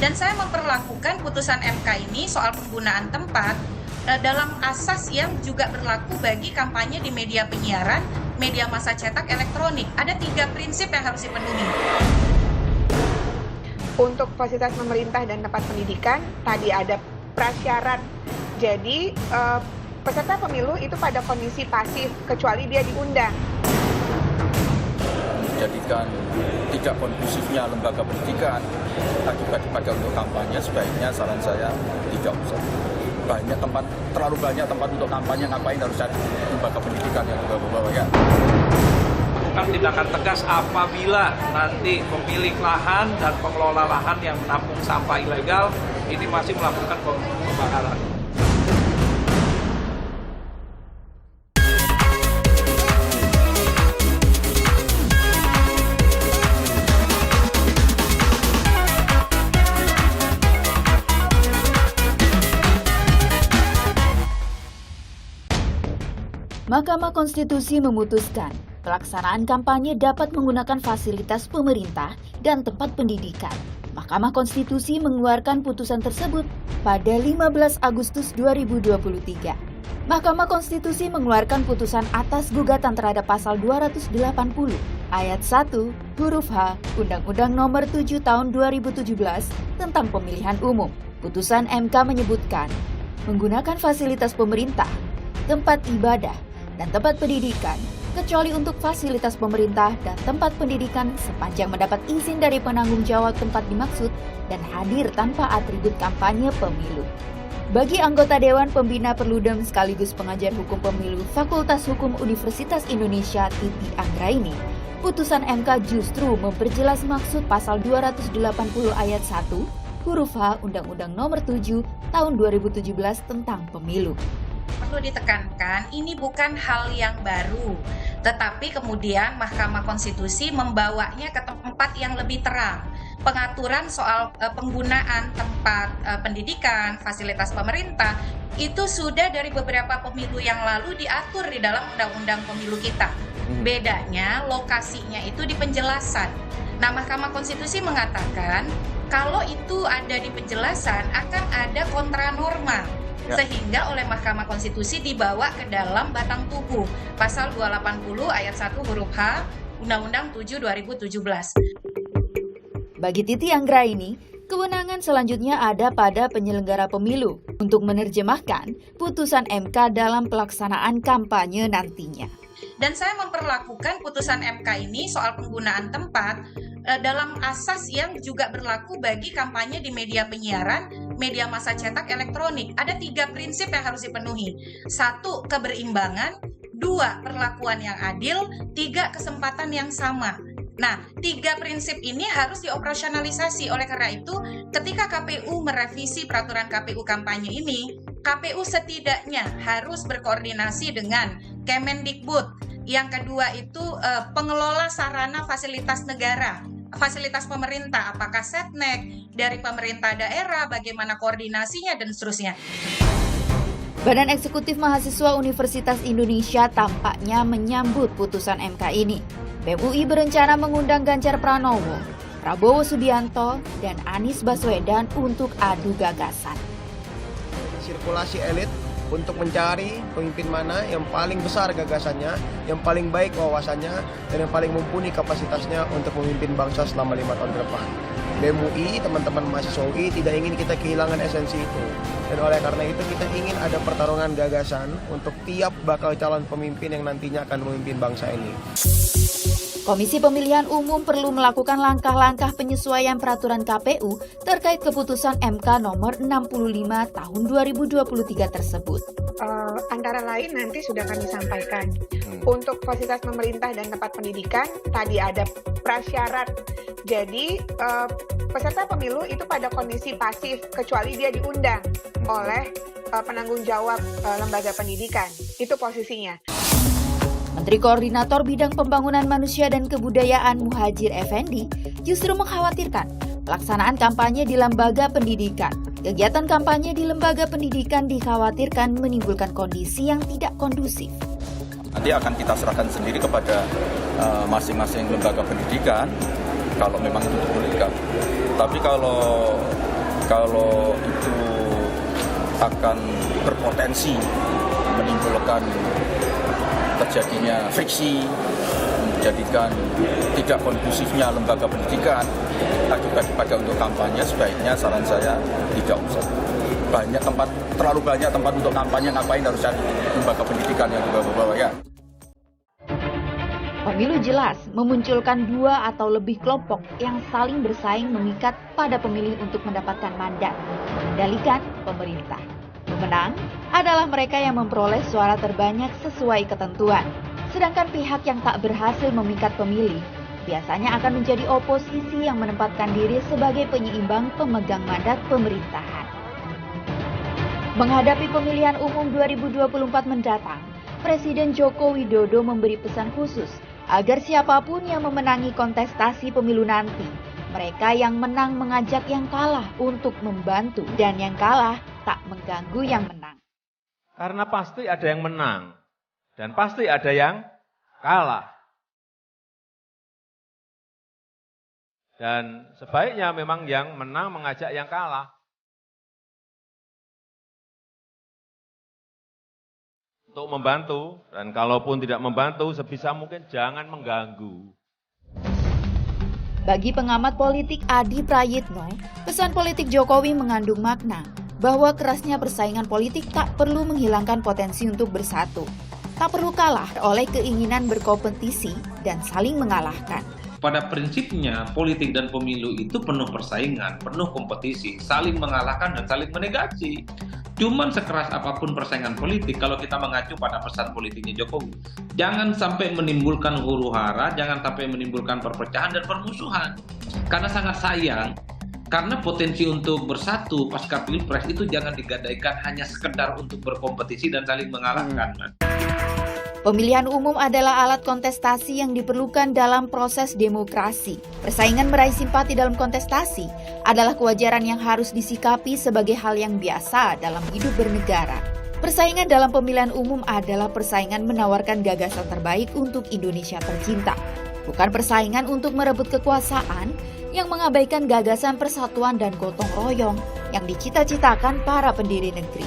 Dan saya memperlakukan putusan MK ini soal penggunaan tempat dalam asas yang juga berlaku bagi kampanye di media penyiaran, media massa cetak, elektronik. Ada 3 prinsip yang harus dipenuhi. Untuk fasilitas pemerintah dan tempat pendidikan, tadi ada prasyarat. Jadi, peserta pemilu itu pada kondisi pasif, kecuali dia diundang. Menjadikan tidak kondusifnya lembaga pendidikan akibat dipakai untuk kampanye, sebaiknya saran saya tidak usah. Terlalu banyak tempat untuk kampanye, ngapain harus cari lembaga pendidikan yang dibawa-bawa ya. Melakukan tindakan tegas apabila nanti pemilik lahan dan pengelola lahan yang menampung sampah ilegal ini masih melakukan pembakaran. Mahkamah Konstitusi memutuskan pelaksanaan kampanye dapat menggunakan fasilitas pemerintah dan tempat pendidikan. Mahkamah Konstitusi mengeluarkan putusan tersebut pada 15 Agustus 2023. Mahkamah Konstitusi mengeluarkan putusan atas gugatan terhadap pasal 280 ayat 1 huruf H Undang-Undang Nomor 7 Tahun 2017 tentang Pemilihan Umum. Putusan MK menyebutkan menggunakan fasilitas pemerintah, tempat ibadah, dan tempat pendidikan, kecuali untuk fasilitas pemerintah dan tempat pendidikan sepanjang mendapat izin dari penanggung jawab tempat dimaksud dan hadir tanpa atribut kampanye pemilu. Bagi anggota Dewan Pembina Perludem sekaligus pengajar hukum pemilu Fakultas Hukum Universitas Indonesia Titi Anggraini, putusan MK justru memperjelas maksud pasal 280 ayat 1 huruf H Undang-Undang Nomor 7 Tahun 2017 tentang Pemilu. Perlu ditekankan, ini bukan hal yang baru, tetapi kemudian Mahkamah Konstitusi membawanya ke tempat yang lebih terang. Pengaturan soal penggunaan tempat pendidikan, fasilitas pemerintah, itu sudah dari beberapa pemilu yang lalu diatur di dalam Undang-Undang Pemilu kita. Bedanya, lokasinya itu di penjelasan. Nah, Mahkamah Konstitusi mengatakan, kalau itu ada di penjelasan, akan ada kontranorma. Sehingga oleh Mahkamah Konstitusi dibawa ke dalam batang tubuh pasal 280 ayat 1 huruf H Undang-Undang 7 2017. Bagi Titi Anggraini, kewenangan selanjutnya ada pada penyelenggara pemilu untuk menerjemahkan putusan MK dalam pelaksanaan kampanye nantinya. Dan saya memperlakukan putusan MK ini soal penggunaan tempat dalam asas yang juga berlaku bagi kampanye di media penyiaran, media massa cetak, elektronik. Ada 3 prinsip yang harus dipenuhi. 1, keberimbangan. 2, perlakuan yang adil. 3, kesempatan yang sama. Nah, 3 prinsip ini harus dioperasionalisasi. Oleh karena itu, ketika KPU merevisi peraturan KPU kampanye ini, KPU setidaknya harus berkoordinasi dengan Kemendikbud. Yang kedua itu pengelola sarana fasilitas negara, fasilitas pemerintah, apakah Setnek, dari pemerintah daerah, bagaimana koordinasinya, dan seterusnya. Badan Eksekutif Mahasiswa Universitas Indonesia tampaknya menyambut putusan MK ini. BEM UI berencana mengundang Ganjar Pranowo, Prabowo Subianto, dan Anies Baswedan untuk adu gagasan. Sirkulasi elit untuk mencari pemimpin mana yang paling besar gagasannya, yang paling baik wawasannya, dan yang paling mumpuni kapasitasnya untuk memimpin bangsa selama 5 tahun ke depan. BEM UI, teman-teman mahasiswa UI tidak ingin kita kehilangan esensi itu. Dan oleh karena itu kita ingin ada pertarungan gagasan untuk tiap bakal calon pemimpin yang nantinya akan memimpin bangsa ini. Komisi Pemilihan Umum perlu melakukan langkah-langkah penyesuaian peraturan KPU terkait keputusan MK nomor 65 tahun 2023 tersebut. Antara lain nanti sudah kami sampaikan. Untuk fasilitas pemerintah dan tempat pendidikan, tadi ada prasyarat. Jadi, peserta pemilu itu pada kondisi pasif, kecuali dia diundang oleh penanggung jawab lembaga pendidikan. Itu posisinya. Menteri Koordinator Bidang Pembangunan Manusia dan Kebudayaan Muhadjir Effendi justru mengkhawatirkan pelaksanaan kampanye di lembaga pendidikan. Kegiatan kampanye di lembaga pendidikan dikhawatirkan menimbulkan kondisi yang tidak kondusif. Nanti akan kita serahkan sendiri kepada masing-masing lembaga pendidikan kalau memang itu dibolehkan. Tapi kalau Kalau itu akan berpotensi menimbulkan terjadinya friksi, menjadikan tidak kondusifnya lembaga pendidikan, akibat dipakai untuk kampanye, sebaiknya saran saya tidak usah. Terlalu banyak tempat untuk kampanye, ngapain harus cari lembaga pendidikan yang dibawa-bawa ya. Pemilu jelas memunculkan dua atau lebih kelompok yang saling bersaing memikat pada pemilih untuk mendapatkan mandat, mengendalikan pemerintah. Pemenang adalah mereka yang memperoleh suara terbanyak sesuai ketentuan. Sedangkan pihak yang tak berhasil memikat pemilih biasanya akan menjadi oposisi yang menempatkan diri sebagai penyeimbang pemegang mandat pemerintahan. Menghadapi pemilihan umum 2024 mendatang, Presiden Joko Widodo memberi pesan khusus agar siapapun yang memenangi kontestasi pemilu nanti, mereka yang menang mengajak yang kalah untuk membantu dan yang kalah tak mengganggu yang menang. Karena pasti ada yang menang dan pasti ada yang kalah. Dan sebaiknya memang yang menang mengajak yang kalah. Untuk membantu, dan kalaupun tidak membantu, sebisa mungkin jangan mengganggu. Bagi pengamat politik Adi Prayitno, pesan politik Jokowi mengandung makna bahwa kerasnya persaingan politik tak perlu menghilangkan potensi untuk bersatu. Tak perlu kalah oleh keinginan berkompetisi dan saling mengalahkan. Pada prinsipnya, politik dan pemilu itu penuh persaingan, penuh kompetisi, saling mengalahkan dan saling menegasi. Cuman sekeras apapun persaingan politik, kalau kita mengacu pada pesan politiknya Jokowi, jangan sampai menimbulkan huru-hara, jangan sampai menimbulkan perpecahan dan permusuhan. Karena sangat sayang, karena potensi untuk bersatu pasca Pilpres itu jangan digadaikan hanya sekedar untuk berkompetisi dan saling mengalahkan. Pemilihan umum adalah alat kontestasi yang diperlukan dalam proses demokrasi. Persaingan meraih simpati dalam kontestasi adalah kewajaran yang harus disikapi sebagai hal yang biasa dalam hidup bernegara. Persaingan dalam pemilihan umum adalah persaingan menawarkan gagasan terbaik untuk Indonesia tercinta, bukan persaingan untuk merebut kekuasaan yang mengabaikan gagasan persatuan dan gotong royong yang dicita-citakan para pendiri negeri.